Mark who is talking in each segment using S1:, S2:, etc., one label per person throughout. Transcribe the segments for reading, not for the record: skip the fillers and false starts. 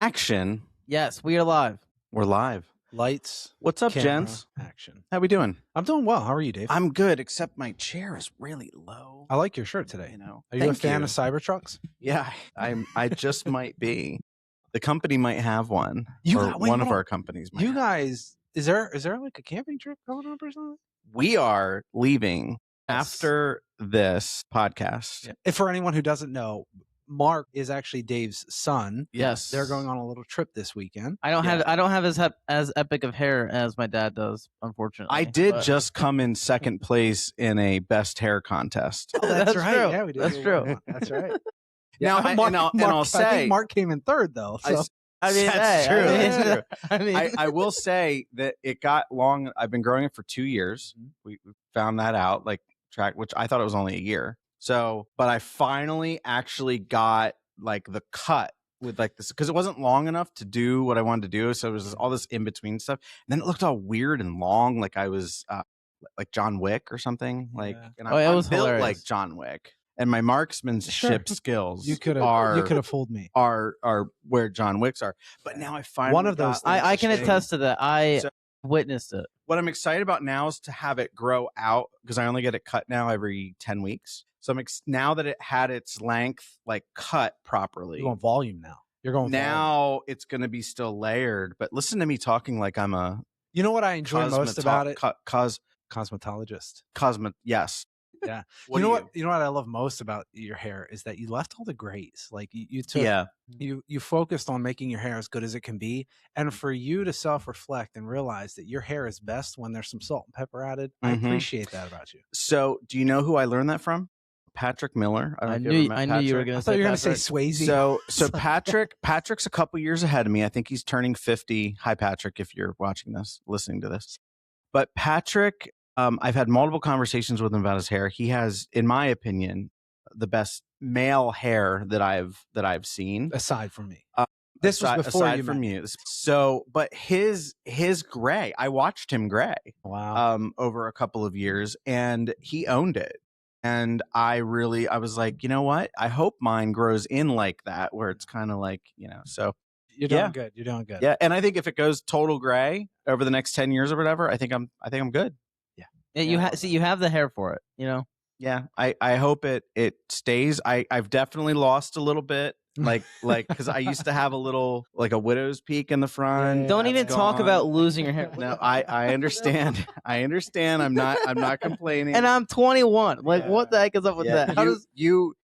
S1: Action.
S2: Yes, we are live.
S1: We're live.
S3: Lights.
S1: What's up,
S3: Camera,
S1: gents?
S3: action.
S1: How we doing?
S3: I'm doing well. How are you, Dave?
S1: I'm good, except my chair is really low.
S3: I like your shirt today.
S1: You know,
S3: Are you a
S1: Thank
S3: fan
S1: you.
S3: of Cybertrucks?
S1: Yeah, I just might be. The company might have one.
S3: You
S1: or
S3: got- wait,
S1: one of
S3: hold on.
S1: our companies might
S3: You
S1: have.
S3: guys, is there like a camping trip coming up or something?
S1: We are leaving
S3: Yes.
S1: after this podcast.
S3: Yeah. If for anyone who doesn't know, Mark is actually Dave's son.
S2: Yes,
S3: They're going on a little trip this weekend.
S2: I don't have as epic of hair as my dad does, unfortunately.
S1: I did
S2: but-
S1: just come in second place in a best hair contest.
S3: Oh,
S2: That's
S3: right.
S2: true.
S3: Yeah, we did.
S2: That's true.
S3: That's right.
S1: Now,
S3: Yeah,
S1: and I'll
S3: I
S1: say,
S3: think Mark came in third though. So.
S2: I mean,
S1: That's
S2: hey,
S1: true.
S2: I mean,
S1: That's true.
S2: I mean,
S1: I will say that it got long. I've been growing it for 2 years. We found that out, which I thought it was only a year. So, but I finally actually got like the cut with like this because it wasn't long enough to do what I wanted to do. So it was all this in between stuff. And then it looked all weird and long, like I was like John Wick or something. Like,
S3: Yeah.
S1: and
S2: Oh, it
S1: I'm
S2: was
S1: built
S2: hilarious.
S1: like John Wick. And my marksmanship
S3: Sure.
S1: skills
S3: You could
S1: are
S3: have fooled me.
S1: are where John Wick's are. But now I finally
S3: One of those
S1: got, like,
S2: I can
S1: the thing.
S2: attest to that. I
S1: So-
S2: witnessed it.
S1: What I'm excited about now is to have it grow out because I only get it cut now every 10 weeks. So now that it had its length like cut properly,
S3: You're going volume now. You're going volume.
S1: now it's going to be still layered. But listen to me talking like I'm a
S3: You know what I enjoy most about it? Cosmetologist.
S1: Yes.
S3: Yeah.
S1: What
S3: you know
S1: do
S3: what? You know what I love most about your hair is that you left all the grays. Like you took,
S1: Yeah.
S3: you focused on making your hair as good as it can be, and for you to self-reflect and realize that your hair is best when there's some salt and pepper added. I
S1: Mhm.
S3: appreciate that about you.
S1: So do you know who I learned that from? Patrick Miller. I don't know if you ever met
S2: I knew you were
S1: Patrick.
S2: going
S3: I
S2: to
S3: thought
S2: say
S3: you were going to say
S2: Patrick.
S3: Swayze.
S1: So Patrick's a couple years ahead of me. I think he's turning 50. Hi, Patrick, if you're watching this, listening to this. But Patrick, I've had multiple conversations with him about his hair. He has, in my opinion, the best male hair that I've seen.
S3: Aside from me,
S1: Uh,
S3: this was before
S1: aside
S3: you
S1: from
S3: met.
S1: you. So, but his gray, I watched him gray
S3: Wow.
S1: over a couple of years, and he owned it. And I was like, you know what? I hope mine grows in like that, where it's kind of like, so
S3: You're doing
S1: yeah.
S3: good. You're doing good.
S1: yeah. And I think if it goes total gray over the next 10 years or whatever, I think I'm good.
S2: Yeah, you have the hair for it. You know.
S1: Yeah. I hope it stays. I've definitely lost a little bit, like because I used to have a little like a widow's peak in the front.
S3: Yeah,
S2: Don't
S3: that's
S2: even talk
S1: gone.
S2: about losing your hair.
S1: No, I understand. I understand. I'm not complaining.
S2: And I'm 21. Like,
S3: Yeah.
S2: what the heck is up with
S1: Yeah,
S2: that? How does
S1: you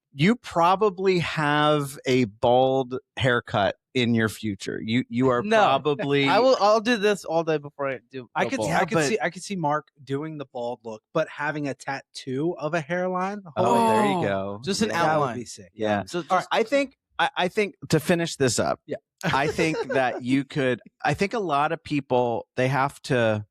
S1: probably have a bald haircut in your future. You are
S2: No.
S1: probably.
S2: I'll do this all day before I do.
S3: I
S2: go
S3: could
S2: bald.
S1: Yeah,
S3: I could see Mark doing the bald look, but having a tattoo of a hairline.
S1: Oh, there you
S2: Oh,
S1: go.
S2: just an
S1: Yeah.
S3: That
S2: outline.
S3: would be sick.
S1: Yeah.
S2: So
S1: All right. I think to finish this up.
S3: Yeah.
S1: I think that you could. I think a lot of people they have to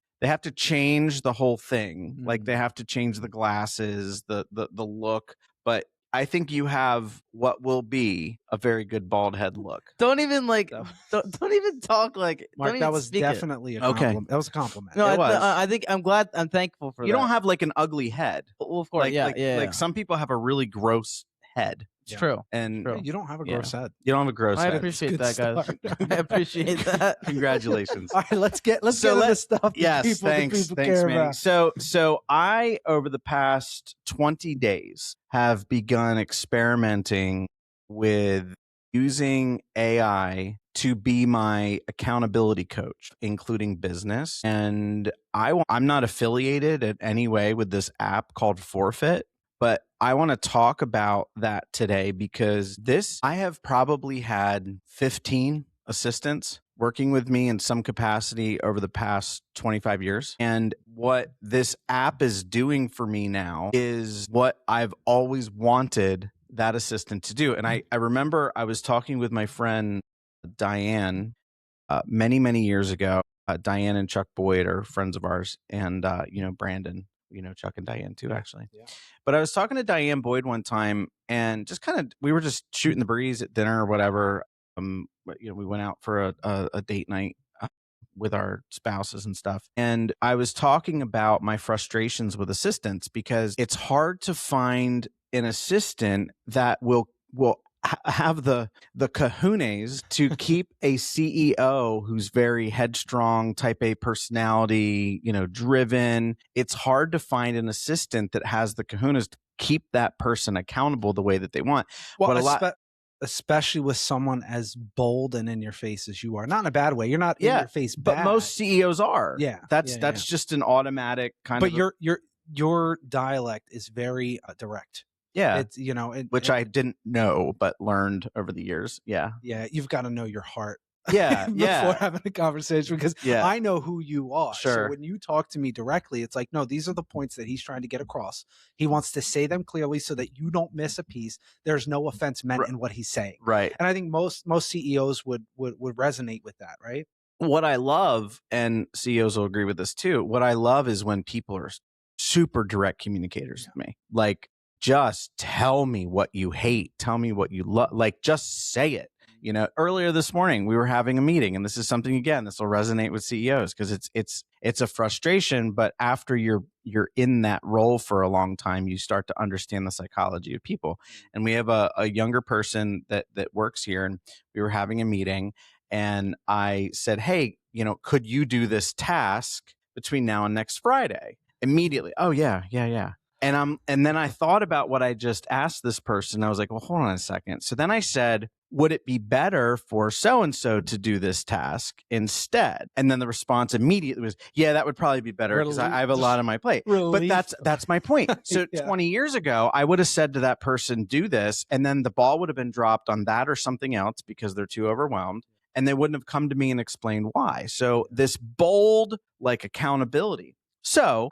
S1: change the whole thing. Like
S3: Mhm.
S1: they have to change the glasses, the look. But I think you have what will be a very good bald head look.
S2: don't even like.
S3: So-
S2: Don't even talk like.
S3: Mark,
S2: don't
S3: that
S2: even
S3: was
S2: speak it.
S3: definitely a
S1: Okay.
S3: compliment. That was a compliment.
S2: No,
S1: It was.
S2: I think I'm glad. I'm thankful for
S1: You
S2: that.
S1: don't have like an ugly head.
S2: Well, of course,
S1: Like
S2: yeah.
S1: some people have a really gross head,
S2: It's
S3: Yeah.
S2: true.
S1: and
S2: True.
S3: You don't have a
S1: Yeah.
S3: gross head.
S1: you don't have a gross
S2: I
S1: head.
S2: appreciate
S3: Good
S2: that, guys.
S3: start.
S2: I appreciate that.
S1: Congratulations.
S3: All right, let's get
S1: So
S3: into the
S1: let's-
S3: stuff. that
S1: Yes,
S3: people, that
S1: thanks,
S3: people
S1: thanks,
S3: care
S1: Manny.
S3: about.
S1: So I over the past 20 days have begun experimenting with using AI to be my accountability coach, including business. And I'm not affiliated in any way with this app called Forfeit, but I want to talk about that today because I have probably had 15 assistants working with me in some capacity over the past 25 years. And what this app is doing for me now is what I've always wanted that assistant to do. And I remember I was talking with my friend Diane many, many years ago. Diane and Chuck Boyd are friends of ours, and Brandon, Chuck and Diane too, actually.
S3: Yeah.
S1: But I was talking to Diane Boyd one time, and just we were just shooting the breeze at dinner or whatever. We went out for a date night with our spouses and stuff. And I was talking about my frustrations with assistants because it's hard to find an assistant that will have the kahunas to keep a CEO who's very headstrong, type A personality, driven. It's hard to find an assistant that has the kahunas to keep that person accountable the way that they want.
S3: Well, especially with someone as bold and in your face as you are. Not in a bad way. You're not in your face bad.
S1: But most CEOs are.
S3: Yeah.
S1: That's just an automatic kind of.
S3: But your dialect is very direct.
S1: Yeah.
S3: It's,
S1: which I didn't know, but learned over the years. Yeah.
S3: Yeah. You've got to know your heart.
S1: Yeah.
S3: Before having a conversation, because I know who you are.
S1: Sure.
S3: So when you talk to me directly, it's like, no, these are the points that he's trying to get across. He wants to say them clearly so that you don't miss a piece. There's no offense meant in what he's saying.
S1: Right.
S3: And I think most CEOs would resonate with that, right?
S1: What I love, and CEOs will agree with this too, what I love is when people are super direct communicators with me. Like, just tell me what you hate. Tell me what you love. Like, just say it. Earlier this morning, we were having a meeting, and this is something, again, this will resonate with CEOs because it's a frustration. But after you're in that role for a long time, you start to understand the psychology of people. And we have a younger person that works here, and we were having a meeting, and I said, hey, could you do this task between now and next Friday? Immediately. Oh, yeah. And then I thought about what I just asked this person. I was like, well, hold on a second. So then I said, would it be better for so-and-so to do this task instead? And then the response immediately was, yeah, that would probably be better because I have a lot on my plate. Relief. But that's my point. So 20 years ago, I would have said to that person, do this. And then the ball would have been dropped on that or something else because they're too overwhelmed. And they wouldn't have come to me and explained why. So this bold, accountability. So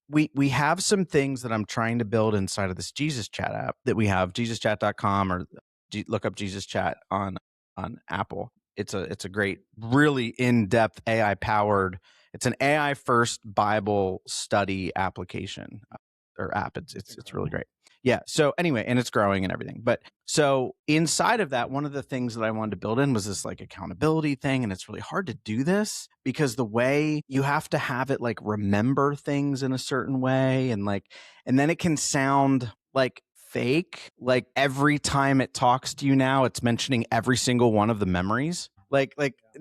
S1: we have some things that I'm trying to build inside of this Jesus Chat app that we have, jesuschat.com, or look up Jesus Chat on Apple. It's a great, really in-depth AI powered. It's an AI first Bible study application or app. It's really great. Yeah. So anyway, and it's growing and everything. But so inside of that, one of the things that I wanted to build in was this accountability thing. And it's really hard to do this because the way you have to have it remember things in a certain way. And then it can sound fake. Every time it talks to you now, it's mentioning every single one of the memories.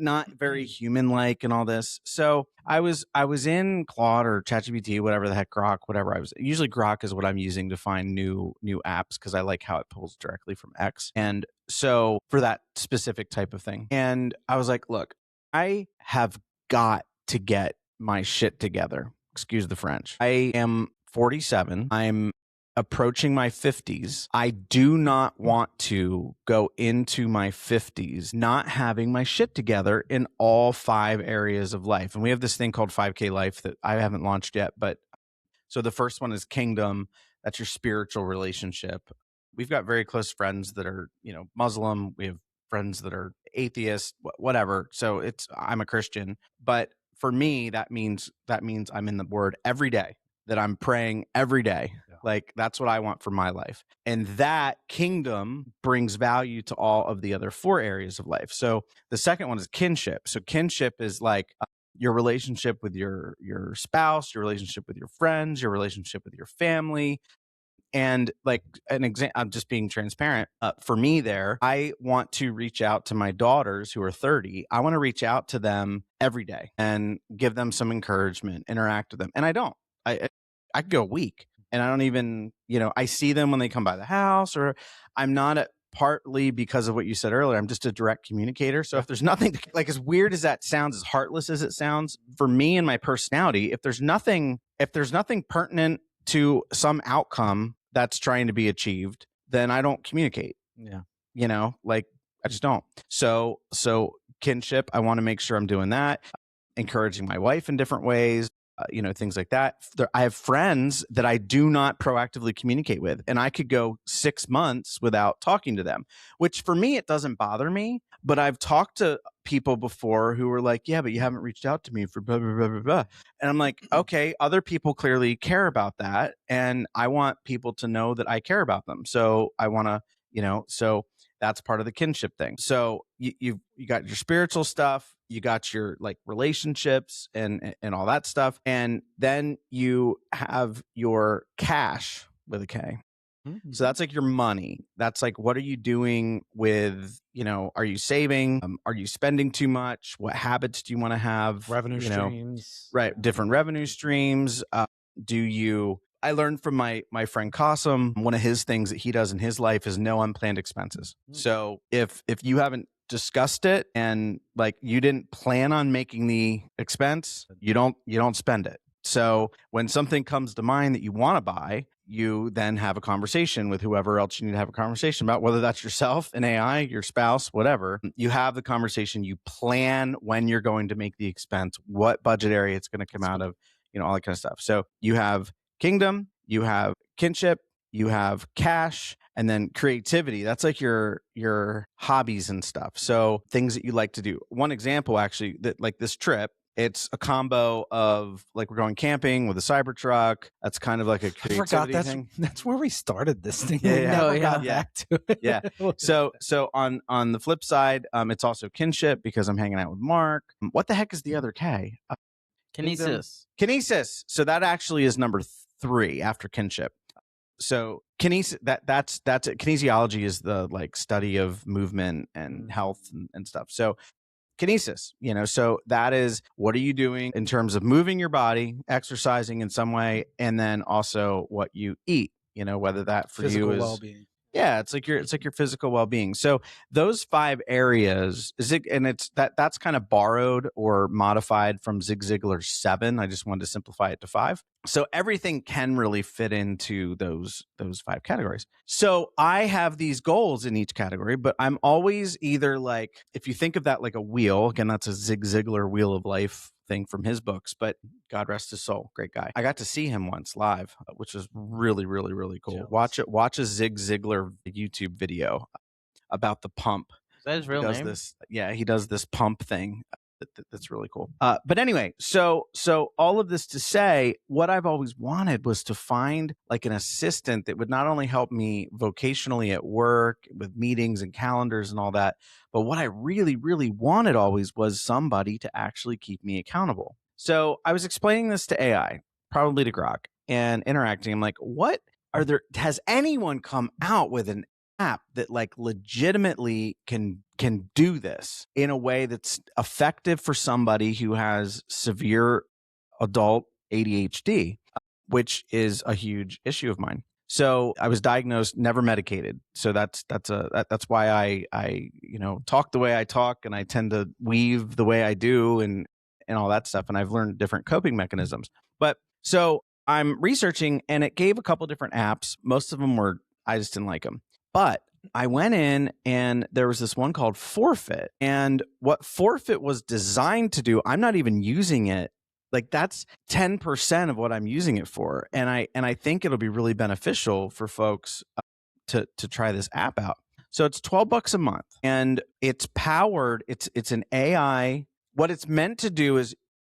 S1: Not very human-like and all this. So I was in Claude or ChatGPT, whatever the heck, Grok, whatever usually Grok is what I'm using to find new apps because I like how it pulls directly from X. And so for that specific type of thing. And I was like, look, I have got to get my shit together. Excuse the French. I am 47. I'm approaching my 50s. I do not want to go into my 50s not having my shit together in all 5 areas of life. And we have this thing called 5K Life that I haven't launched yet. But so the first one is kingdom. That's your spiritual relationship. We've got very close friends that are, Muslim. We have friends that are atheist, whatever. So I'm a Christian. But for me, that means I'm in the Word every day, that I'm praying every day. That's what I want for my life. And that kingdom brings value to all of the other 4 areas of life. So the second one is kinship. So kinship is your relationship with your spouse, your relationship with your friends, your relationship with your family. And an example, I'm just being transparent. For me there, I want to reach out to my daughters who are 30. I want to reach out to them every day and give them some encouragement, interact with them. And I don't. I could go a week. And I don't even, I see them when they come by the house, or I'm not partly because of what you said earlier. I'm just a direct communicator. So if there's nothing as weird as that sounds, as heartless as it sounds, for me and my personality, if there's nothing pertinent to some outcome that's trying to be achieved, then I don't communicate.
S3: Yeah.
S1: I just don't. So kinship, I want to make sure I'm doing that, encouraging my wife in different ways. Things like that. I have friends that I do not proactively communicate with, and I could go 6 months without talking to them, which for me, it doesn't bother me. But I've talked to people before who were like, yeah, but you haven't reached out to me for blah, blah, blah, blah, blah. And I'm like, okay, other people clearly care about that. And I want people to know that I care about them. So I want to, so that's part of the kinship thing. So you got your spiritual stuff, you got your relationships and all that stuff. And then you have your cash with a K. So that's like your money. That's like, what are you doing with, are you saving? Are you spending too much? What habits do you want to have?
S3: Revenue streams.
S1: Right. Different revenue streams. I learned from my friend Qasim, one of his things that he does in his life is no unplanned expenses. So if you haven't discussed it and like you didn't plan on making the expense, you don't spend it. So when something comes to mind that you want to buy, you then have a conversation with whoever else you need to have a conversation about, whether that's yourself, an AI, your spouse, whatever. You have the conversation, you plan when you're going to make the expense, what budget area it's going to come out of, all that kind of stuff. So you have kingdom, you have kinship, you have cash, and then creativity. That's like your hobbies and stuff. So things that you like to do. One example, actually, that like this trip, it's a combo of like we're going camping with a Cybertruck. That's kind of like a creativity thing.
S3: That's where we started this thing.
S1: Yeah,
S3: We never got back to it.
S1: Yeah. So on the flip side, it's also kinship because I'm hanging out with Mark. What the heck is the other K? Kinesis. So that actually is number 3 after kinship. So that's it. Kinesiology is the like study of movement and health and stuff. So kinesis, so that is, what are you doing in terms of moving your body, exercising in some way, and then also what you eat, whether that for
S3: Physical
S1: you is
S3: well-being.
S1: Yeah, it's like your physical well-being. So those 5 areas that's kind of borrowed or modified from Zig Ziglar's 7. I just wanted to simplify it to 5. So everything can really fit into those 5 categories. So I have these goals in each category, but I'm always either like, if you think of that like a wheel, again, that's a Zig Ziglar wheel of life thing from his books, but God rest his soul, great guy. I got to see him once live, which was really, really, really cool.
S3: Jealous.
S1: Watch a Zig Ziglar YouTube video about the pump.
S2: Is that his real name?
S1: He does this pump thing. That's really cool. But anyway, so all of this to say, what I've always wanted was to find like an assistant that would not only help me vocationally at work with meetings and calendars and all that, but what I really, really wanted always was somebody to actually keep me accountable. So I was explaining this to AI, probably to Grok, and interacting. I'm like, has anyone come out with an app that like legitimately can do this in a way that's effective for somebody who has severe adult ADHD, which is a huge issue of mine. So I was diagnosed, never medicated. So that's why I talk the way I talk, and I tend to weave the way I do and all that stuff. And I've learned different coping mechanisms. But so I'm researching, and it gave a couple different apps. Most of them I just didn't like them. But I went in, and there was this one called Forfeit. And what Forfeit was designed to do, I'm not even using it. Like that's 10% of what I'm using it for. And I think it'll be really beneficial for folks to try this app out. So it's $12 a month, and it's powered. It's an AI. What it's meant to do is,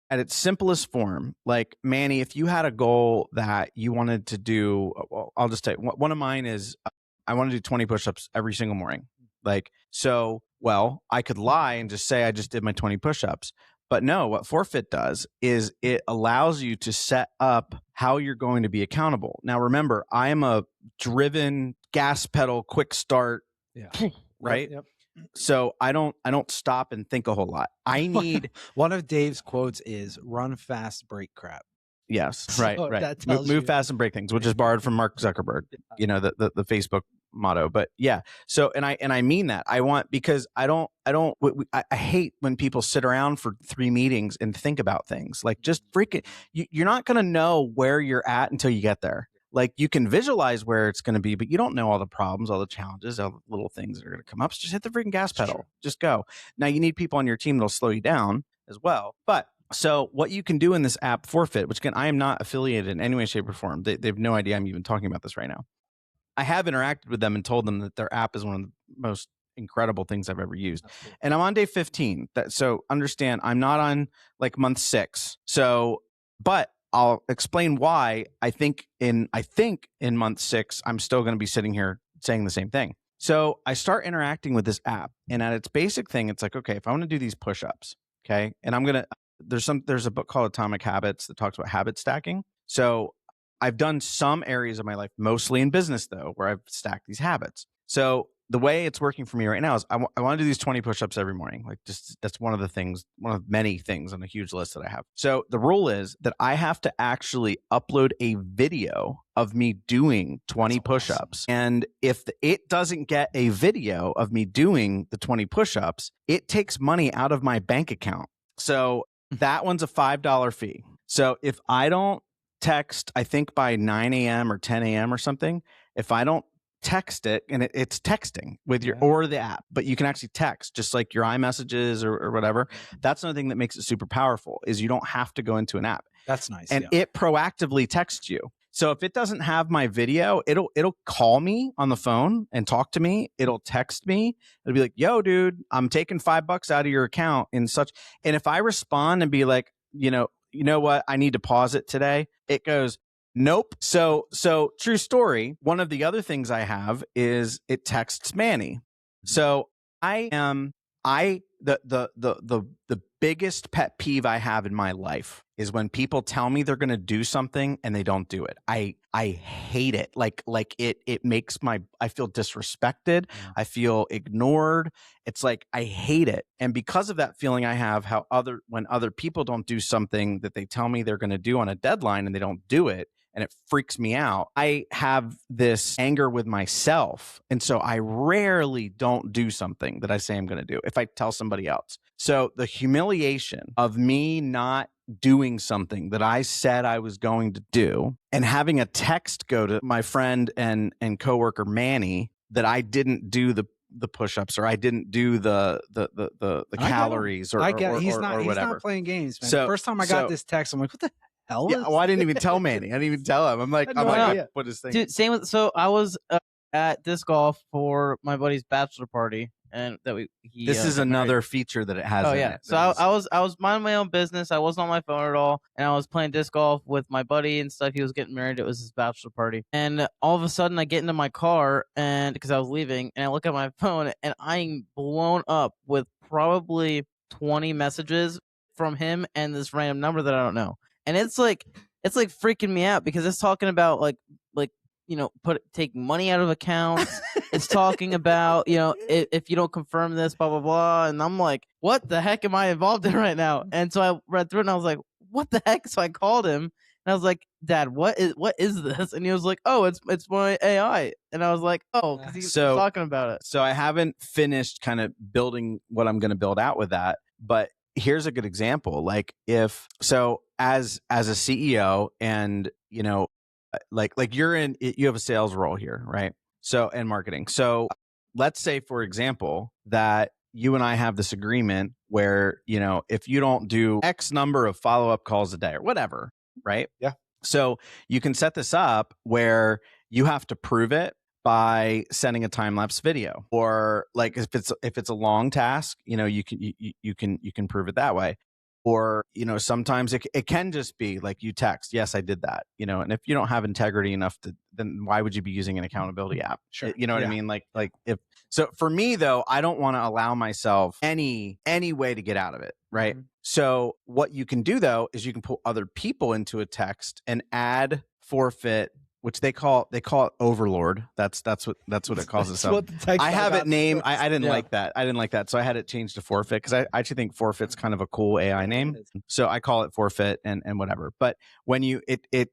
S1: at its simplest form, like Manny, if you had a goal that you wanted to do, well, I'll just tell you, one of mine is I want to do 20 push-ups every single morning. I could lie and just say I just did my 20 push-ups. But no, what Forfeit does is it allows you to set up how you're going to be accountable. Now, remember, I am a driven gas pedal, quick start, right?
S3: Yep.
S1: So I don't stop and think a whole lot. I need
S3: one of Dave's quotes is "Run fast, break crap."
S1: Yes, right.
S3: That
S1: Move fast and break things, which is borrowed from Mark Zuckerberg. The Facebook motto. But yeah, so and I mean that. I want, because I hate when people sit around for 3 meetings and think about things. Like, just freaking, you're not going to know where you're at until you get there. Like, you can visualize where it's going to be, but you don't know all the problems, all the challenges, all the little things that are going to come up. So just hit the freaking gas pedal. Just go. Now, you need people on your team that'll slow you down as well. But so what you can do in this app, Forfeit, which again, I am not affiliated in any way, shape, or form. They have no idea I'm even talking about this right now. I have interacted with them and told them that their app is one of the most incredible things I've ever used. Cool. And I'm on day 15. So understand, I'm not on like month 6. So, but I'll explain why I think in month 6, I'm still going to be sitting here saying the same thing. So I start interacting with this app, and at its basic thing, it's like, okay, if I want to do these push-ups, okay, and there's a book called Atomic Habits that talks about habit stacking. So I've done some areas of my life, mostly in business though, where I've stacked these habits. So the way it's working for me right now is I want to do these 20 push-ups every morning. Like just that's one of the things, one of many things on a huge list that I have. So the rule is that I have to actually upload a video of me doing 20 push-ups. And if it doesn't get a video of me doing the 20 push-ups, it takes money out of my bank account. So that one's a $5 fee. So if I don't text, I think by 9 a.m. or 10 a.m. or something, if I don't text it, and it's texting with your or the app, but you can actually text just like your iMessages or whatever. That's another thing that makes it super powerful is you don't have to go into an app.
S3: That's nice.
S1: And it proactively texts you. So if it doesn't have my video, it'll call me on the phone and talk to me. It'll text me. It'll be like, yo, dude, I'm taking $5 out of your account in such. And if I respond and be like, you know what, I need to pause it today, it goes, nope. So true story. One of the other things I have is it texts Manny. So the biggest pet peeve I have in my life is when people tell me they're going to do something and they don't do it. I hate it. Like it makes I feel disrespected. Yeah. I feel ignored. It's like, I hate it. And because of that feeling I have, when other people don't do something that they tell me they're going to do on a deadline and they don't do it, and it freaks me out. I have this anger with myself. And so I rarely don't do something that I say I'm going to do if I tell somebody else. So the humiliation of me not doing something that I said I was going to do and having a text go to my friend and coworker Manny that I didn't do the push-ups or I didn't do the calories or
S3: he's
S1: whatever.
S3: He's not playing games, man. So, the first time I got this text, I'm like, what the hell?
S1: Yeah, well, I didn't even tell Manny. I didn't even tell him. I'm like, what is thing?
S2: Dude, same with. So I was at disc golf for my buddy's bachelor party, and
S1: this is another feature that it has.
S2: Oh yeah. So I was minding my own business. I wasn't on my phone at all, and I was playing disc golf with my buddy and stuff. He was getting married. It was his bachelor party, and all of a sudden I get into my car, and because I was leaving, and I look at my phone, and I'm blown up with probably 20 messages from him and this random number that I don't know. And it's like freaking me out because it's talking about like taking money out of accounts. It's talking about if you don't confirm this, blah blah blah. And I'm like, what the heck am I involved in right now? And so I read through it and I was like, what the heck? So I called him and I was like, Dad, what is this? And he was like, oh, it's my AI. And I was like, oh, because he's talking about it.
S1: So I haven't finished kind of building what I'm going to build out with that, but here's a good example. Like as a CEO and, like you have a sales role here, right? So, and marketing. So let's say, for example, that you and I have this agreement where, if you don't do X number of follow-up calls a day or whatever, right?
S3: Yeah.
S1: So you can set this up where you have to prove it by sending a time-lapse video, or like if it's a long task, you can prove it that way. Or, sometimes it can just be like you text, yes, I did that, and if you don't have integrity enough then why would you be using an accountability app?
S3: Sure.
S1: You know what I mean? Like so for me though, I don't want to allow myself any way to get out of it. Right. Mm-hmm. So what you can do though, is you can pull other people into a text and add forfeit, which they call it Overlord. That's what it calls itself. I have it named. I didn't like that. I didn't like that. So I had it changed to forfeit because I actually think forfeit's kind of a cool AI name. So I call it forfeit and whatever. But when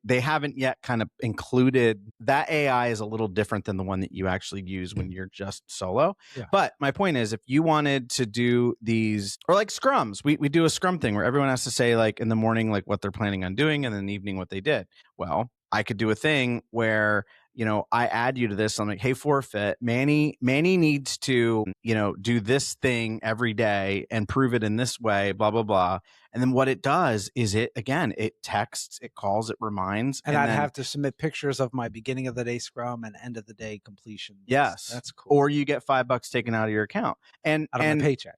S1: they haven't yet kind of included that AI is a little different than the one that you actually use when you're just solo. Yeah. But my point is, if you wanted to do these, or like scrums, we do a scrum thing where everyone has to say like in the morning, like what they're planning on doing, and in the evening, what they did. Well, I could do a thing where, I add you to this. I'm like, hey, forfeit, Manny needs to, do this thing every day and prove it in this way, blah, blah, blah. And then what it does is it texts, it calls, it reminds.
S3: And I'd have to submit pictures of my beginning of the day scrum and end of the day completion.
S1: Yes.
S3: That's cool.
S1: Or you get $5 taken out of your account. And
S3: out of my paycheck.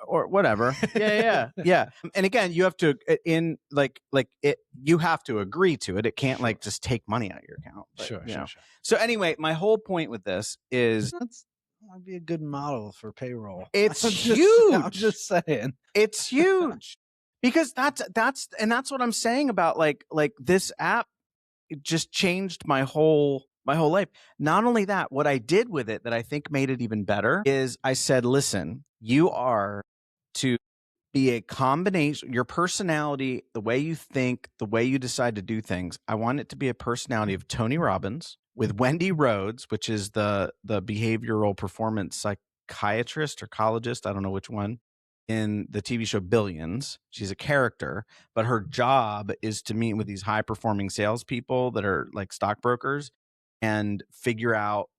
S1: Or whatever. Yeah. And again, you have to you have to agree to it. It can't like just take money out of your account. But,
S3: sure.
S1: So anyway, my whole point with this is
S3: that might be a good model for payroll.
S1: It's huge.
S3: I'm just saying.
S1: It's huge. Because that's what I'm saying about like this app. it just changed my whole life. Not only that, what I did with it that I think made it even better is I said, listen, you are to be a combination, your personality, the way you think, the way you decide to do things. I want it to be a personality of Tony Robbins with Wendy Rhodes, which is the behavioral performance psychiatrist or psychologist, I don't know which one, in the TV show Billions. She's a character, but her job is to meet with these high performing salespeople that are like stockbrokers and figure out,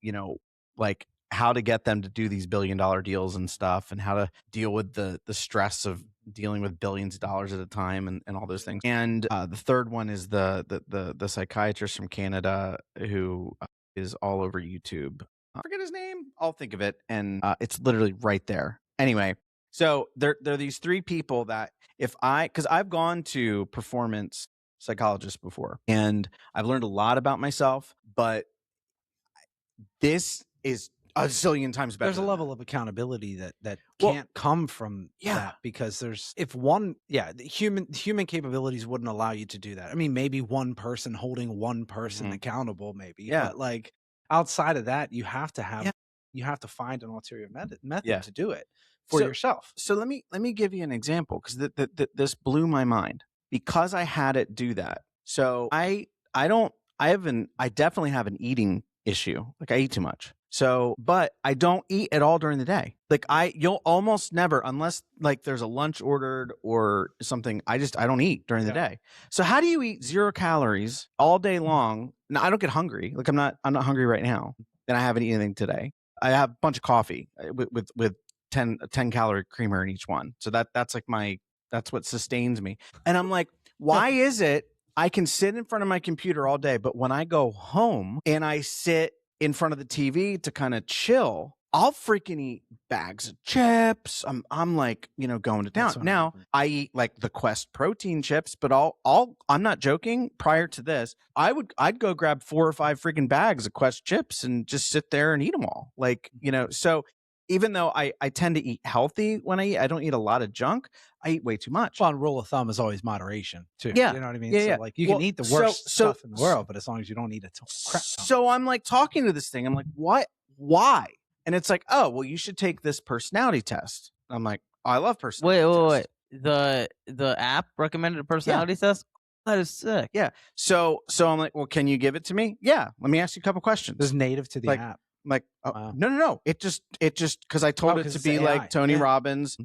S1: like how to get them to do these $1 billion deals and stuff, and how to deal with the stress of dealing with billions of dollars at a time and all those things. And the third one is the psychiatrist from Canada who is all over YouTube. I forget his name. I'll think of it, and it's literally right there. Anyway, so there are these three people that because I've gone to performance psychologists before, and I've learned a lot about myself, but this is a zillion times better.
S3: There's a level of accountability that
S1: Well,
S3: can't come from that, because the human capabilities wouldn't allow you to do that. I mean, maybe one person holding one person accountable, maybe.
S1: Yeah.
S3: But like outside of that, you have to find an ulterior method to do it for yourself.
S1: So let me give you an example, because this blew my mind because I had it do that. So I definitely have an eating issue. Like I eat too much. So, but I don't eat at all during the day. Like you'll almost never, unless like there's a lunch ordered or something, I don't eat during the day. So how do you eat 0 calories all day long? No, I don't get hungry. Like I'm not hungry right now, and I haven't eaten anything today. I have a bunch of coffee with 10 calorie creamer in each one. So that's what sustains me. And I'm like, why is it I can sit in front of my computer all day, but when I go home and I sit in front of the TV to kind of chill, I'll freaking eat bags of chips. I'm like, going to town. Now I eat like the Quest protein chips, but I'm not joking. Prior to this, I'd go grab 4 or 5 freaking bags of Quest chips and just sit there and eat them all. Like, so even though I tend to eat healthy when I eat, I don't eat a lot of junk. I eat way too much.
S3: Well, rule of thumm is always moderation too.
S1: Yeah.
S3: You know what I mean?
S1: Yeah,
S3: so like you can eat the worst stuff in the world, but as long as you don't eat a crap ton.
S1: So I'm like talking to this thing. I'm like, what? Why? And it's like, oh, well, you should take this personality test. I'm like, oh, I love personality tests.
S2: Wait. The app recommended a personality test? That is sick.
S1: Yeah. So I'm like, well, can you give it to me? Yeah. Let me ask you a couple questions.
S3: It's native to the app.
S1: I'm like, oh,
S3: wow.
S1: No. It just because I told it to be like Tony Robbins,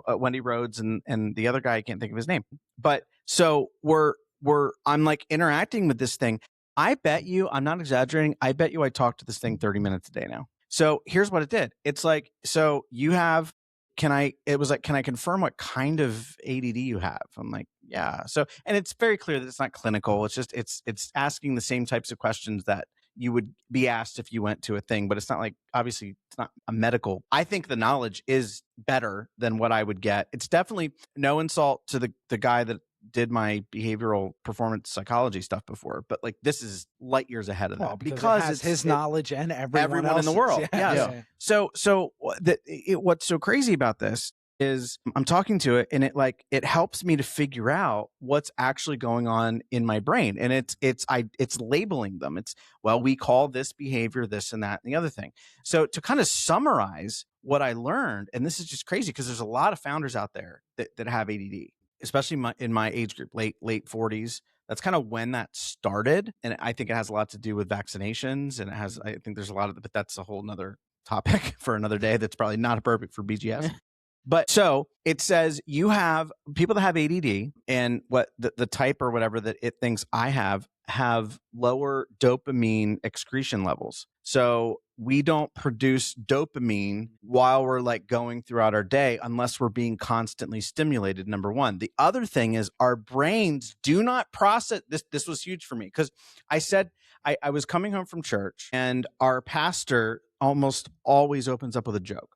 S1: Wendy Rhodes, and the other guy, I can't think of his name. But so I'm like interacting with this thing. I bet you, I'm not exaggerating. I bet you I talk to this thing 30 minutes a day now. So here's what it did. It's like, so you have, can I confirm what kind of ADD you have? I'm like, yeah. So, and it's very clear that it's not clinical. It's just, it's asking the same types of questions that you would be asked if you went to a thing, but it's not like, obviously it's not a medical. I think the knowledge is better than what I would get. It's definitely no insult to the guy that did my behavioral performance psychology stuff before, but like this is light years ahead of that
S3: because it has his knowledge and everyone
S1: in the world.
S3: Yeah.
S1: So what's so crazy about this is I'm talking to it, and it helps me to figure out what's actually going on in my brain, and it's labeling them. It's, well, we call this behavior this and that and the other thing. So to kind of summarize what I learned, and this is just crazy because there's a lot of founders out there that have ADD, especially in my age group, late 40s. That's kind of when that started, and I think it has a lot to do with vaccinations, and I think there's a lot of, but that's a whole nother topic for another day. That's probably not appropriate for BGS. But so it says you have people that have ADD, and what the type or whatever that it thinks I have lower dopamine excretion levels. So we don't produce dopamine while we're like going throughout our day unless we're being constantly stimulated, number one. The other thing is our brains do not process this. This was huge for me because I said I was coming home from church, and our pastor almost always opens up with a joke.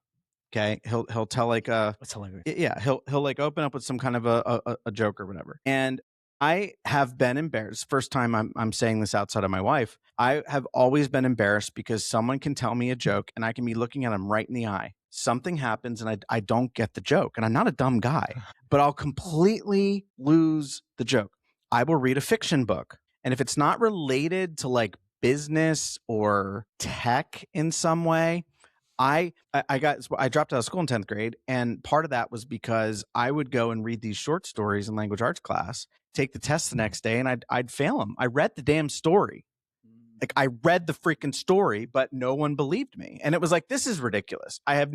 S1: Okay, he'll tell like
S3: That's hilarious.
S1: Yeah, he'll like open up with some kind of a joke or whatever. And I have been embarrassed. First time I'm saying this outside of my wife. I have always been embarrassed because someone can tell me a joke and I can be looking at them right in the eye. Something happens and I don't get the joke, and I'm not a dumb guy, but I'll completely lose the joke. I will read a fiction book And if it's not related to like business or tech in some way, I dropped out of school in 10th grade, and part of that was because I would go and read these short stories in language arts class, take the test the next day, and I'd fail them. I read the damn story. Like, I read the freaking story, but no one believed me. And it was like, this is ridiculous. I have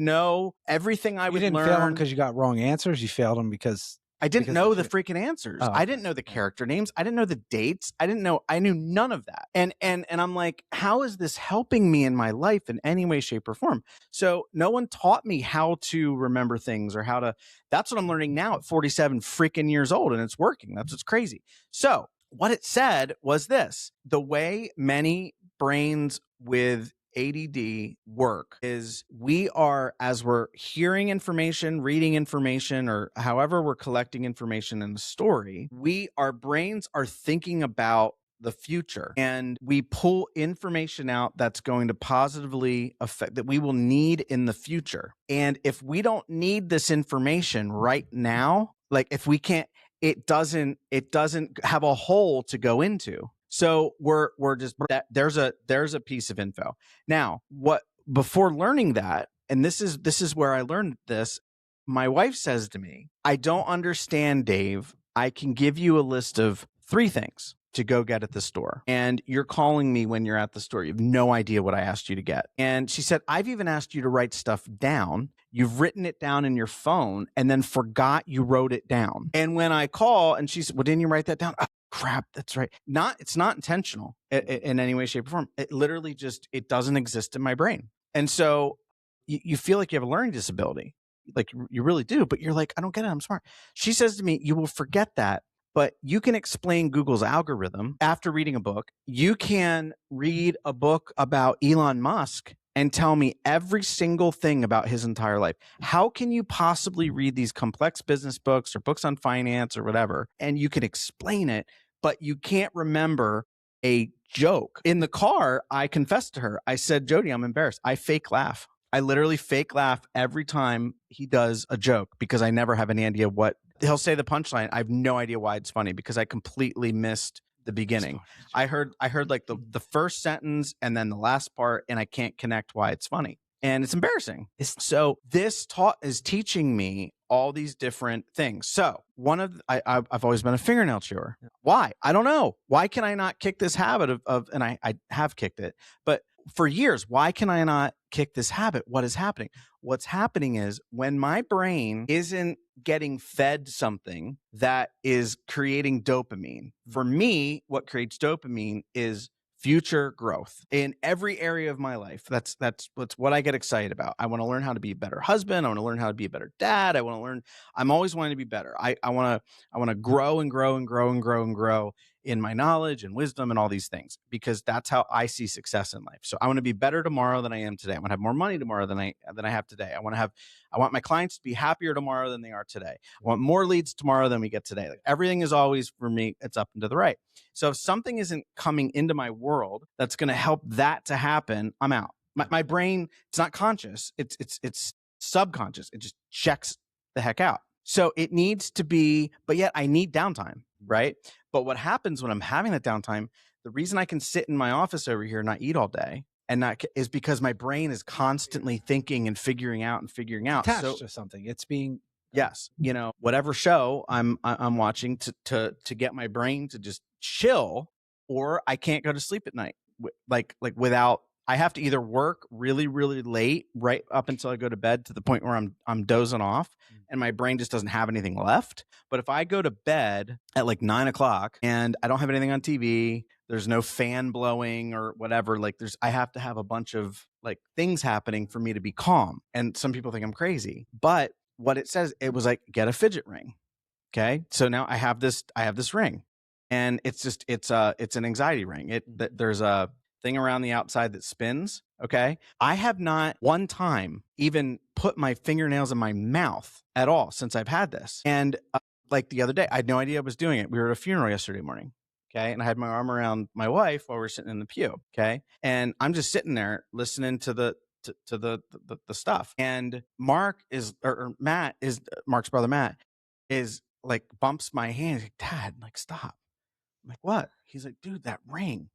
S1: everything I
S3: You
S1: would
S3: didn't
S1: learn.
S3: fail them because you got wrong answers. You failed them because
S1: I didn't know the
S3: of
S1: freaking answers.
S3: Oh,
S1: I
S3: okay.
S1: didn't know the character names. I didn't know the dates. I knew none of that. And I'm like, how is this helping me in my life in any way, shape, or form? So no one taught me how to remember things or that's what I'm learning now at 47 freaking years old, and it's working. That's what's crazy. So what it said was this: the way many brains with ADD work is as we're hearing information, reading information, or however we're collecting information in the story, our brains are thinking about the future, and we pull information out that's going to positively affect, that we will need in the future. And if we don't need this information right now, like if we can't, it doesn't have a hole to go into. So we're just that there's a piece of info. Now, before learning that, and this is where I learned this, my wife says to me, "I don't understand, Dave. I can give you a list of 3 things to go get at the store, and you're calling me when you're at the store. You have no idea what I asked you to get." And she said, "I've even asked you to write stuff down. You've written it down in your phone and then forgot you wrote it down. And when I call and she said, 'Well, didn't you write that down?' Oh, crap, that's right." It's not intentional in any way, shape, or form. It literally it doesn't exist in my brain. And so you feel like you have a learning disability. Like, you really do, but you're like, "I don't get it. I'm smart." She says to me, "You will forget that, but you can explain Google's algorithm after reading a book. You can read a book about Elon Musk and tell me every single thing about his entire life. How can you possibly read these complex business books or books on finance or whatever, and you can explain it, but you can't remember a joke?" In the car, I confessed to her. I said, "Jody, I'm embarrassed. I fake laugh. I literally fake laugh every time he does a joke because I never have any idea what he'll say the punchline. I have no idea why it's funny because I completely missed the beginning. I heard like the first sentence and then the last part, and I can't connect why it's funny. And it's embarrassing. So this is teaching me all these different things. So I've always been a fingernail chewer. Why? I don't know. Why can I not kick this habit of and I have kicked it, but for years, why can I not kick this habit? What is happening? What's happening is when my brain isn't getting fed something that is creating dopamine. For me, what creates dopamine is future growth in every area of my life. That's what I get excited about. I want to learn how to be a better husband. I want to learn how to be a better dad. I'm always wanting to be better. I want to grow and grow and grow and grow and grow in my knowledge and wisdom and all these things, because that's how I see success in life. So I want to be better tomorrow than I am today. I want to have more money tomorrow than I have today. I want my clients to be happier tomorrow than they are today. I want more leads tomorrow than we get today. Like, everything is always, for me, it's up and to the right. So if something isn't coming into my world that's going to help that to happen, I'm out. My brain, it's not conscious. It's subconscious. It just checks the heck out. So it needs to be, but yet I need downtime, right? But what happens when I'm having that downtime, the reason I can sit in my office over here and not eat all day is because my brain is constantly thinking and figuring out.
S3: Attached to something. It's being
S1: yes, whatever show I'm watching to get my brain to just chill, or I can't go to sleep at night. Like without, I have to either work really, really late, right up until I go to bed, to the point where I'm dozing off and my brain just doesn't have anything left. But if I go to bed at like 9:00 and I don't have anything on TV, there's no fan blowing or whatever, like I have to have a bunch of like things happening for me to be calm. And some people think I'm crazy, but what it says, it was like, get a fidget ring. Okay. So now I have this ring, and it's an anxiety ring. There's a thing around the outside that spins. Okay. I have not one time even put my fingernails in my mouth at all since I've had this. And like the other day, I had no idea I was doing it. We were at a funeral yesterday morning. Okay. And I had my arm around my wife while we were sitting in the pew. Okay. And I'm just sitting there listening to the stuff. And Mark or Matt is Mark's brother. Matt is like, bumps my hand. Like, "Dad, like, stop." I'm like, what? He's like, dude, that ring.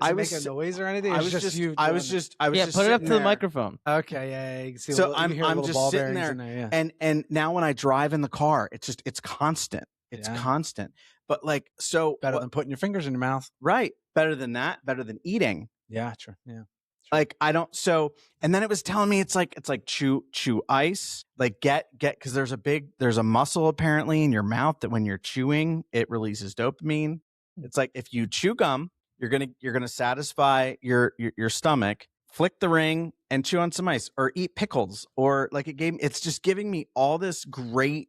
S3: Does
S1: I
S3: it
S1: was
S3: make a
S1: si-
S3: noise or anything?
S1: I
S3: It's
S1: was
S3: just
S1: just
S3: you.
S1: I
S3: doing
S1: was
S3: it.
S1: just I was
S2: Yeah,
S1: just
S2: put it up
S1: sitting
S2: to the
S1: there.
S2: microphone.
S3: Okay, yeah. You can see
S1: So
S3: you hear
S1: I'm
S3: little
S1: just
S3: ball
S1: sitting
S3: bearings
S1: there,
S3: in there. Yeah.
S1: and now when I drive in the car, it's constant. It's
S3: Yeah.
S1: constant. But like, so
S3: Better
S1: what,
S3: than putting your fingers in your mouth.
S1: right? Better than that. Better than eating.
S3: Yeah, true. Yeah.
S1: Like I don't. So and then it was telling me it's like chew ice. Like get because there's a muscle apparently in your mouth that when you're chewing it releases dopamine. It's like if you chew gum, you're gonna satisfy your stomach. Flick the ring and chew on some ice, or eat pickles, or like it's just giving me all this great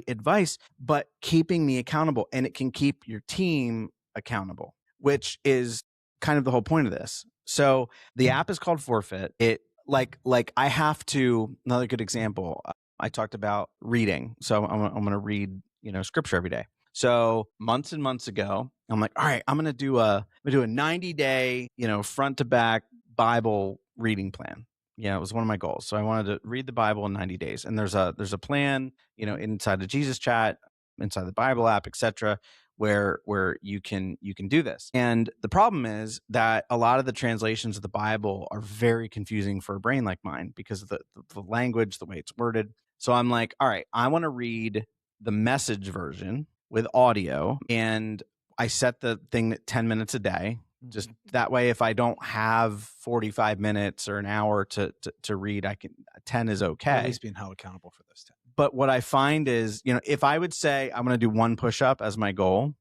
S1: advice, but keeping me accountable, and it can keep your team accountable, which is kind of the whole point of this. So the app is called Forfeit. It like I have to. Another good example. I talked about reading, so I'm going to read scripture every day. So months and months ago, I'm like, all right, I'm going to do a 90-day front to back Bible reading plan. It was one of my goals. So I wanted to read the Bible in 90 days, and there's a plan inside the Jesus Chat, inside the Bible app, etc., where you can do this. And the problem is that a lot of the translations of the Bible are very confusing for a brain like mine because of the language, the way it's worded. So I'm like, all right, I want to read the Message version with audio, and I set the thing at 10 minutes a day. Just that way, if I don't have 45 minutes or an hour to read, I can 10 is okay.
S3: Or at least being held accountable for those 10.
S1: But what I find is, if I would say I'm going to do one push-up as my goal,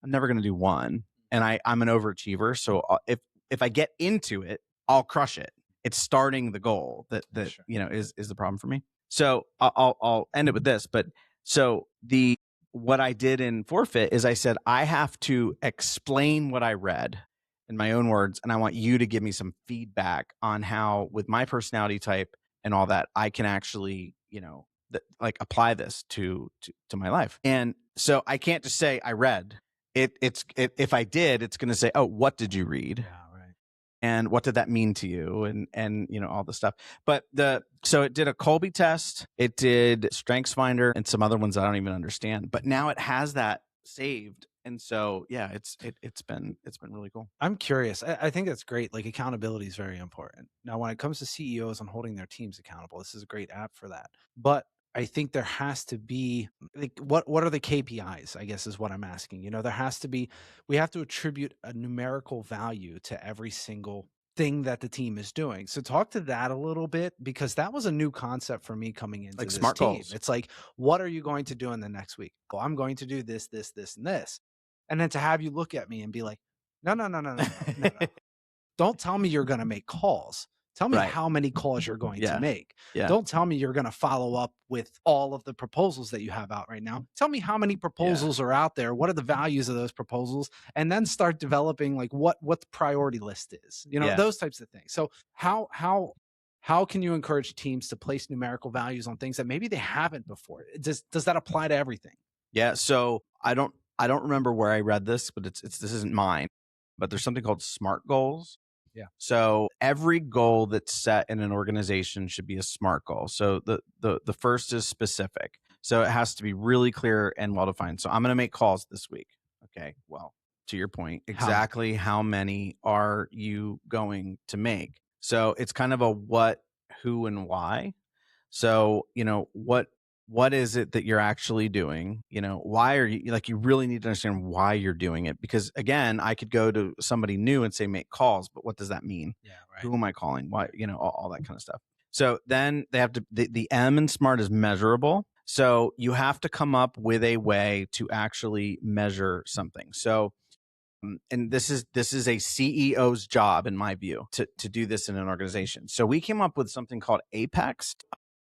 S1: I'm never going to do one. And I'm an overachiever. So if I get into it, I'll crush it. It's starting the goal that
S3: Sure.
S1: is the problem for me. So I'll end it with this. But so what I did in Forfeit is I said, I have to explain what I read in my own words. And I want you to give me some feedback on how, with my personality type and all that, I can actually, like apply this to my life. And so I can't just say I read it. If I did, it's going to say, oh, what did you read?
S3: Yeah, right.
S1: And what did that mean to you? And all the stuff. But so it did a Colby test, it did Strengths Finder, and some other ones I don't even understand. But now it has that saved. And so, yeah, it's been really cool.
S3: I'm curious. I think that's great. Like accountability is very important. Now, when it comes to CEOs and holding their teams accountable, this is a great app for that. But I think there has to be like what are the KPIs, I guess is what I'm asking. There has to be, we have to attribute a numerical value to every single thing that the team is doing. So talk to that a little bit, because that was a new concept for me coming into
S1: Like
S3: this
S1: SMART
S3: team.
S1: goals.
S3: It's like, what are you going to do in the next week? Oh, I'm going to do this, this, this, and this. And then to have you look at me and be like, no. Don't tell me you're going to make calls. Tell me
S1: Right.
S3: how many calls you're going to make.
S1: Yeah.
S3: Don't tell me you're going to follow up with all of the proposals that you have out right now. Tell me how many proposals are out there. What are the values of those proposals? And then start developing like what the priority list is, those types of things. So how can you encourage teams to place numerical values on things that maybe they haven't before? Does that apply to everything?
S1: Yeah. So I don't remember where I read this, but this isn't mine, but there's something called SMART goals.
S3: Yeah.
S1: So every goal that's set in an organization should be a SMART goal. So the first is specific. So it has to be really clear and well defined. So I'm going to make calls this week. Okay. Well, to your point, exactly how many are you going to make? So it's kind of a what, who, and why. So, what is it that you're actually doing? Why are you, like, you really need to understand why you're doing it, because again, I could go to somebody new and say, make calls, but what does that mean?
S3: Yeah, right.
S1: Who am I calling? Why, all that kind of stuff. So then they have to, the M in SMART is measurable. So you have to come up with a way to actually measure something. So, and this is a CEO's job, in my view, to do this in an organization. So we came up with something called Apex.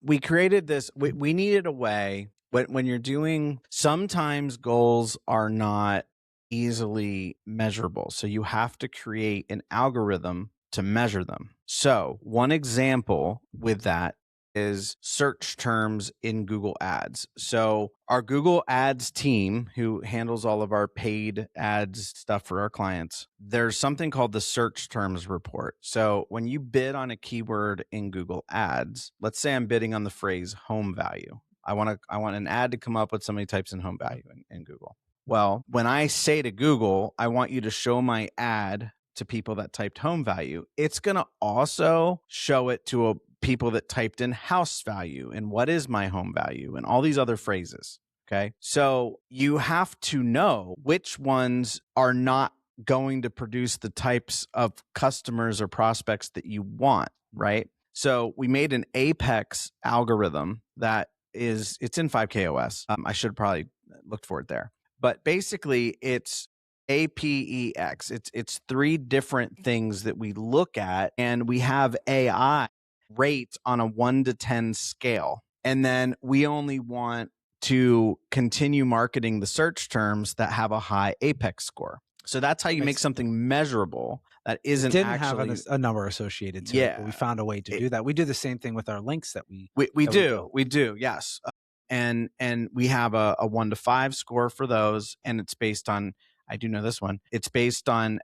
S1: We created this. We needed a way when you're doing. Sometimes goals are not easily measurable, so you have to create an algorithm to measure them. So one example with that is search terms in Google Ads. So our Google Ads team, who handles all of our paid ads stuff for our clients, there's something called the search terms report. So when you bid on a keyword in Google Ads, let's say I'm bidding on the phrase home value. I want an ad to come up with somebody types in home value in Google. Well, when I say to Google, I want you to show my ad to people that typed home value, it's going to also show it to people that typed in house value and what is my home value and all these other phrases. Okay. So you have to know which ones are not going to produce the types of customers or prospects that you want, right? So we made an Apex algorithm that it's in 5KOS. I should probably looked for it there. But basically, it's APEX. It's three different things that we look at, and we have AI rate on a 1 to 10 scale. And then we only want to continue marketing the search terms that have a high Apex score. So that's how you make something measurable that isn't
S3: didn't
S1: actually
S3: have a number associated to it, but we found a way to do that. We do the same thing with our links that we
S1: do, yes. And we have a 1 to 5 score for those, and it's based on, I do know this one, it's based on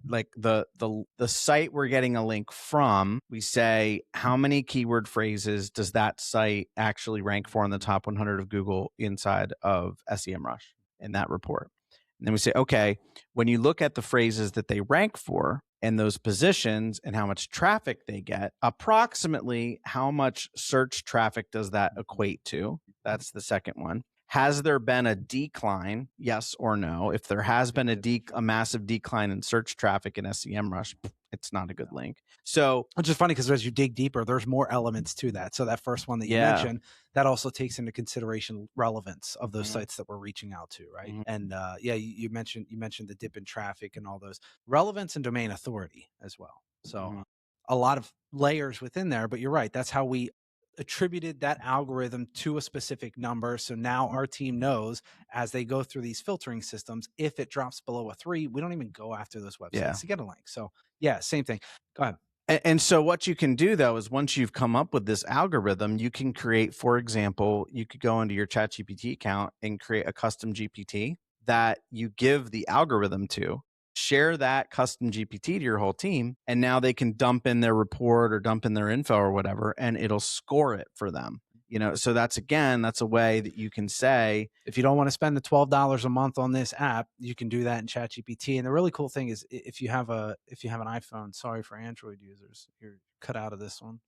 S1: like the site we're getting a link from. We say how many keyword phrases does that site actually rank for in the top 100 of Google inside of SEMrush in that report. And then we say, okay, when you look at the phrases that they rank for and those positions and how much traffic they get, approximately how much search traffic does that equate to? That's the second one. Has there been a decline? Yes or no? If there has been a massive decline in search traffic in SEMrush, it's not a good link. So,
S3: which is funny because as you dig deeper, there's more elements to that. So that first one that you mentioned, that also takes into consideration relevance of those sites that we're reaching out to, right? And you mentioned the dip in traffic and all those relevance and domain authority as well. So a lot of layers within there, but you're right. That's how we attributed that algorithm to a specific number. So now our team knows as they go through these filtering systems, if it drops below a 3, we don't even go after those websites to get a link. So yeah, same thing. Go ahead.
S1: And so what you can do though is once you've come up with this algorithm, you can create, for example, you could go into your ChatGPT account and create a custom GPT that you give the algorithm to, share that custom GPT to your whole team, and now they can dump in their report or dump in their info or whatever, and it'll score it for them. So that's a way that you can say,
S3: if you don't want to spend the $12 a month on this app, you can do that in ChatGPT. And the really cool thing is if you have an iPhone, sorry for Android users, you're cut out of this one.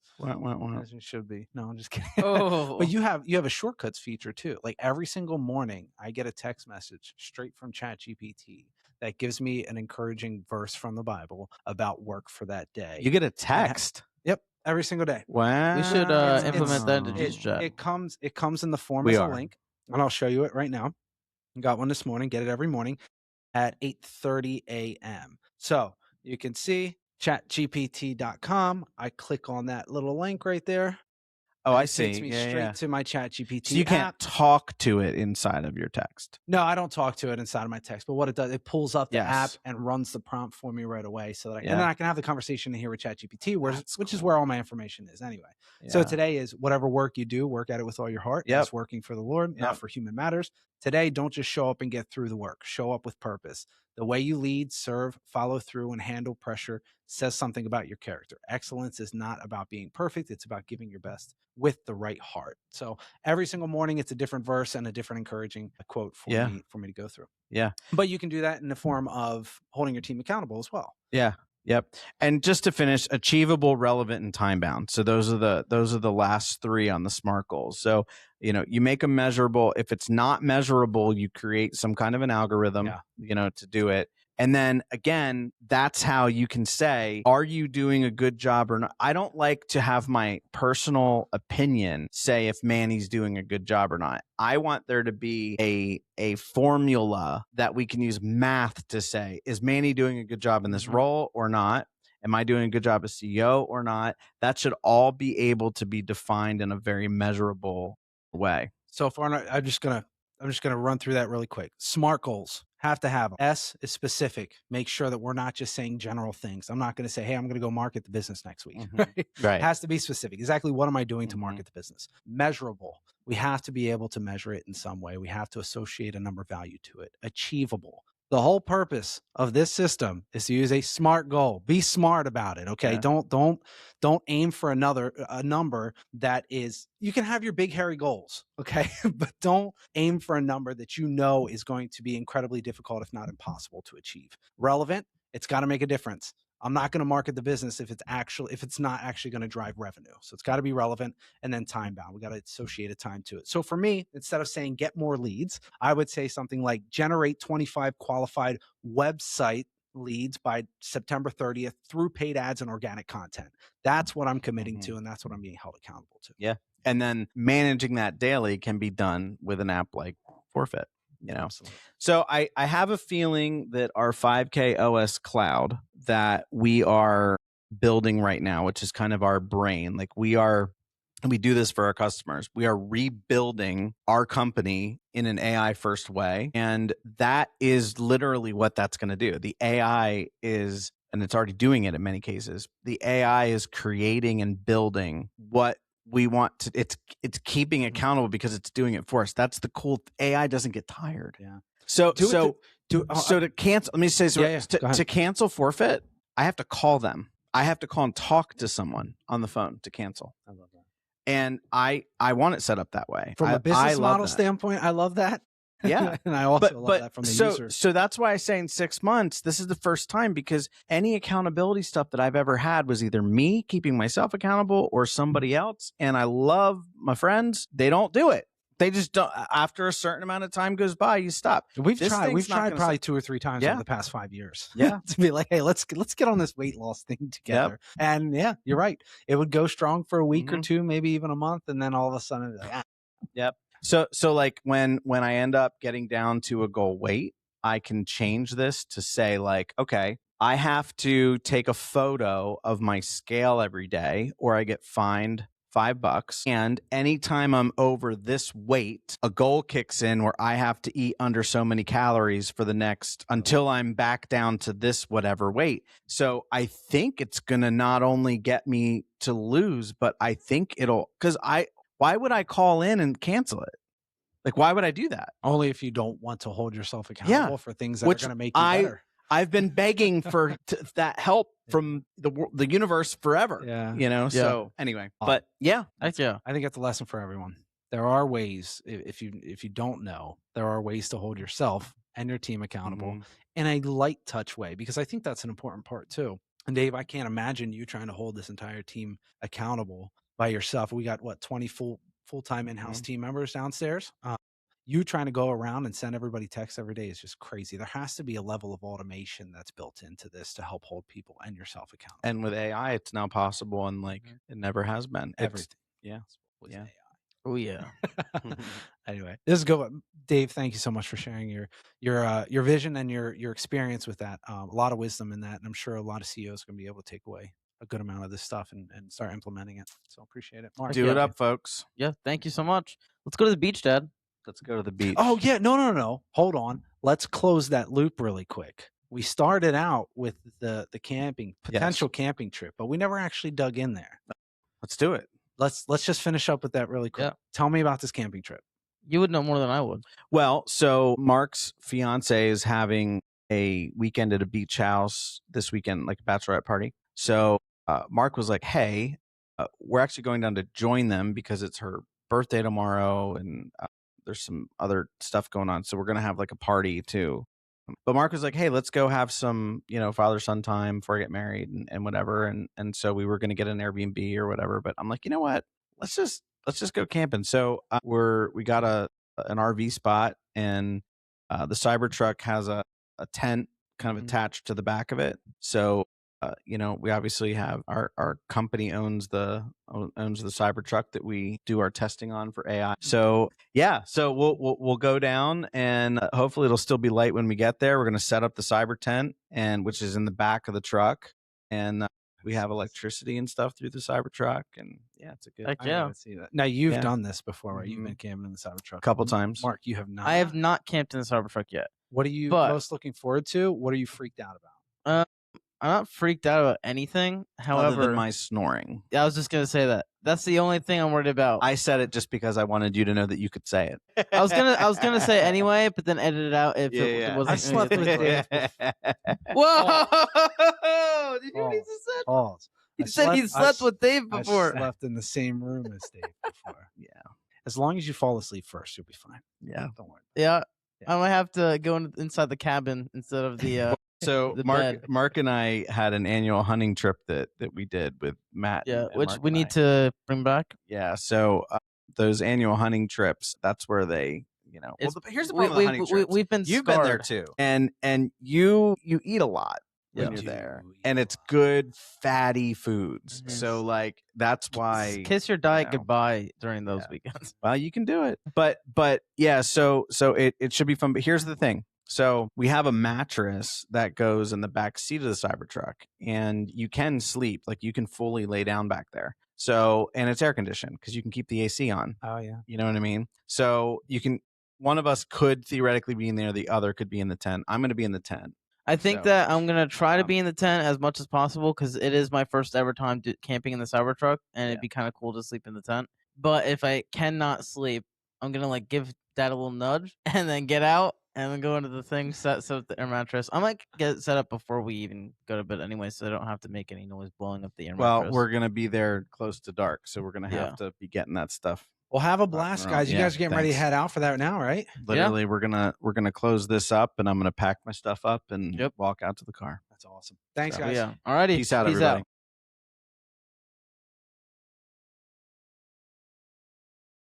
S3: As you should be. No, I'm just kidding. But you have a shortcuts feature too. Like every single morning I get a text message straight from ChatGPT that gives me an encouraging verse from the Bible about work for that day.
S1: You get a text?
S3: Yep. Every single day.
S1: Wow.
S2: We should implement that into Just Chat.
S3: It comes in the form as a link, and I'll show you it right now. I got one this morning. Get it every morning at 8:30 a.m. So you can see chatgpt.com. I click on that little link right there.
S1: Oh, I see.
S3: It takes me straight to my ChatGPT
S1: So you can't
S3: app.
S1: talk to it inside of your text.
S3: No, I don't talk to it inside of my text. But what it does, it pulls up the app and runs the prompt for me right away, so that and then I can have the conversation here with ChatGPT, which is where all my information is anyway. Yeah. So today is whatever work you do, work at it with all your heart. It's working for the Lord, not for human matters. Today, don't just show up and get through the work. Show up with purpose. The way you lead, serve, follow through, and handle pressure says something about your character. Excellence is not about being perfect. It's about giving your best with the right heart. So every single morning, it's a different verse and a different encouraging quote for me to go through.
S1: Yeah.
S3: But you can do that in the form of holding your team accountable as well.
S1: Yeah. Yep. And just to finish, achievable, relevant, and time bound. So those are the last 3 on the SMART goals. So, you make them measurable. If it's not measurable, you create some kind of an algorithm, to do it. And then again, that's how you can say, are you doing a good job or not? I don't like to have my personal opinion say if Manny's doing a good job or not. I want there to be a formula that we can use math to say, is Manny doing a good job in this role or not? Am I doing a good job as CEO or not? That should all be able to be defined in a very measurable way.
S3: So far, I'm just gonna run through that really quick. SMART goals. Have to have them. S is specific. Make sure that we're not just saying general things. I'm not going to say, hey, I'm going to go market the business next week. Right. It has to be specific. Exactly what am I doing to market the business? Measurable. We have to be able to measure it in some way. We have to associate a number value to it. Achievable. The whole purpose of this system is to use a SMART goal. Be smart about it. Okay.
S1: Yeah.
S3: Don't aim for a number that is, you can have your big hairy goals. Okay. But don't aim for a number that you know is going to be incredibly difficult, if not impossible to achieve. Relevant. It's got to make a difference. I'm not going to market the business if it's not actually going to drive revenue. So it's got to be relevant, and then time bound. We got to associate a time to it. So for me, instead of saying get more leads, I would say something like generate 25 qualified website leads by September 30th through paid ads and organic content. That's what I'm committing to, and that's what I'm being held accountable to.
S1: Yeah. And then managing that daily can be done with an app like Forfeit.
S3: Absolutely.
S1: So I have a feeling that our 5K OS cloud that we are building right now, which is kind of our brain, like we do this for our customers. We are rebuilding our company in an AI first way. And that is literally what that's going to do. The AI is, and it's already doing it in many cases, the AI is creating and building what we want to, it's keeping accountable because it's doing it for us. That's the cool, AI doesn't get tired.
S3: Yeah.
S1: So to cancel, let me say something. To cancel Forfeit, I have to call them. I have to call and talk to someone on the phone to cancel.
S3: I love that.
S1: And I want it set up that way.
S3: From a business model standpoint, I love that.
S1: Yeah.
S3: And I also love that from the user.
S1: So that's why I say in 6 months, this is the first time, because any accountability stuff that I've ever had was either me keeping myself accountable or somebody else. And I love my friends. They don't do it. They just don't. After a certain amount of time goes by, you stop.
S3: We've tried probably 2 or 3 times over the past 5 years.
S1: Yeah.
S3: To be like, hey, let's get on this weight loss thing together. Yep. And yeah, you're right. It would go strong for a week or two, maybe even a month, and then all of a sudden, like,
S1: Yep. So like when I end up getting down to a goal weight, I can change this to say like, okay, I have to take a photo of my scale every day or I get fined $5. And anytime I'm over this weight, a goal kicks in where I have to eat under so many calories for the next, until I'm back down to this whatever weight. So I think it's going to not only get me to lose, but I think it'll, why would I call in and cancel it? Like, why would I do that?
S3: Only if you don't want to hold yourself accountable for things that are going to make you better.
S1: I've been begging for that help from the universe forever.
S3: Yeah.
S1: So anyway, but yeah.
S3: I think it's a lesson for everyone. There are ways, if you don't know, there are ways to hold yourself and your team accountable in a light touch way, because I think that's an important part too. And Dave, I can't imagine you trying to hold this entire team accountable by yourself. We got 20 full-time in-house team members downstairs. You trying to go around and send everybody texts every day is just crazy. There has to be a level of automation that's built into this to help hold people and yourself accountable.
S1: And with AI, it's now possible, and like it never has been.
S3: Everything.
S1: Yeah.
S3: AI.
S2: Oh yeah.
S3: Anyway, this is good. Dave, thank you so much for sharing your vision and your experience with that. A lot of wisdom in that, and I'm sure a lot of CEOs are going to be able to take away a good amount of this stuff and start implementing it. So appreciate it. Mark,
S1: do it up, folks.
S2: Yeah, thank you so much. Let's go to the beach, Dad.
S1: Let's go to the beach.
S3: Oh yeah, no. Hold on. Let's close that loop really quick. We started out with the camping, potential camping trip, but we never actually dug in there.
S1: Let's do it.
S3: Let's just finish up with that really quick.
S2: Yeah.
S3: Tell me about this camping trip.
S2: You would know more than I would.
S1: Well, so Mark's fiance is having a weekend at a beach house this weekend, like a bachelorette party. So Mark was like, hey, we're actually going down to join them because it's her birthday tomorrow and there's some other stuff going on. So we're going to have like a party too. But Mark was like, hey, let's go have some, father-son time before I get married and whatever. And so we were going to get an Airbnb or whatever. But I'm like, you know what? Let's just go camping. So we got an RV spot, and the Cybertruck has a tent kind of attached to the back of it. So we obviously have our company owns the Cybertruck that we do our testing on for AI. So yeah, so we'll go down, and hopefully it'll still be light when we get there. We're going to set up the cyber tent, which is in the back of the truck, and we have electricity and stuff through the Cybertruck, and yeah, it's a good.
S2: Heck yeah.
S3: I see that. Now you've done this before, right? You've been camping in the Cybertruck
S1: a couple times.
S3: Mark, you have not.
S2: I have not camped in the Cybertruck yet.
S3: What are you most looking forward to? What are you freaked out about?
S2: I'm not freaked out about anything.
S1: other than
S2: However,
S1: my snoring.
S2: I was just gonna say that. That's the only thing I'm worried about.
S1: I said it just because I wanted you to know that you could say it.
S2: I was gonna say it anyway, but then edit it out if it wasn't.
S3: I slept with Dave
S2: Whoa! Did you hear what he just said?
S3: Pause.
S2: He said he slept with Dave before.
S3: I slept in the same room as Dave before.
S1: Yeah.
S3: As long as you fall asleep first, you'll be fine.
S1: Yeah.
S3: Don't worry.
S2: Yeah. I might have to go inside the cabin instead of the.
S1: So
S2: the
S1: Mark,
S2: bed.
S1: Mark and I had an annual hunting trip that we did with Matt.
S2: Yeah,
S1: and
S2: which
S1: Mark
S2: we
S1: and
S2: need
S1: I.
S2: to bring back.
S1: Yeah. So those annual hunting trips, that's where they, here's the problem with hunting trips.
S2: We've been
S1: You've
S2: scarred.
S1: been there too, and you eat a lot when
S3: We
S1: you're
S3: do
S1: there,
S3: eat
S1: and
S3: a
S1: it's
S3: lot.
S1: good fatty foods.
S2: Mhm.
S1: So like that's why.
S2: Kiss your diet
S1: know.
S2: goodbye during those
S1: Yeah.
S2: weekends.
S1: Well, you can do it, but yeah. So it should be fun. But here's the thing. So we have a mattress that goes in the back seat of the Cybertruck, and you can sleep, like you can fully lay down back there. So, and it's air conditioned because you can keep the AC on.
S3: Oh yeah.
S1: You know what I mean? So you can. One of us could theoretically be in there. The other could be in the tent. I'm going to be in the tent.
S2: I think
S1: So,
S2: that I'm gonna try to be in the tent as much as possible because it is my first ever time camping in the Cybertruck, and it'd be kind of cool to sleep in the tent. But if I cannot sleep, I'm gonna like give Dad a little nudge and then get out and then go into the thing, set up the air mattress. I might get it set up before we even go to bed anyway, so I don't have to make any noise blowing up the air
S1: Well,
S2: mattress.
S1: we're going to be there close to dark, so we're going to have to be getting that stuff.
S3: Well, have a blast, guys. You guys are getting ready to head out for that now, right?
S1: Literally, we're gonna close this up, and I'm gonna pack my stuff up and walk out to the car.
S3: That's awesome. Thanks,
S1: So,
S3: guys.
S2: Yeah. Alrighty.
S1: Peace out,
S2: Peace
S1: everybody.
S2: out.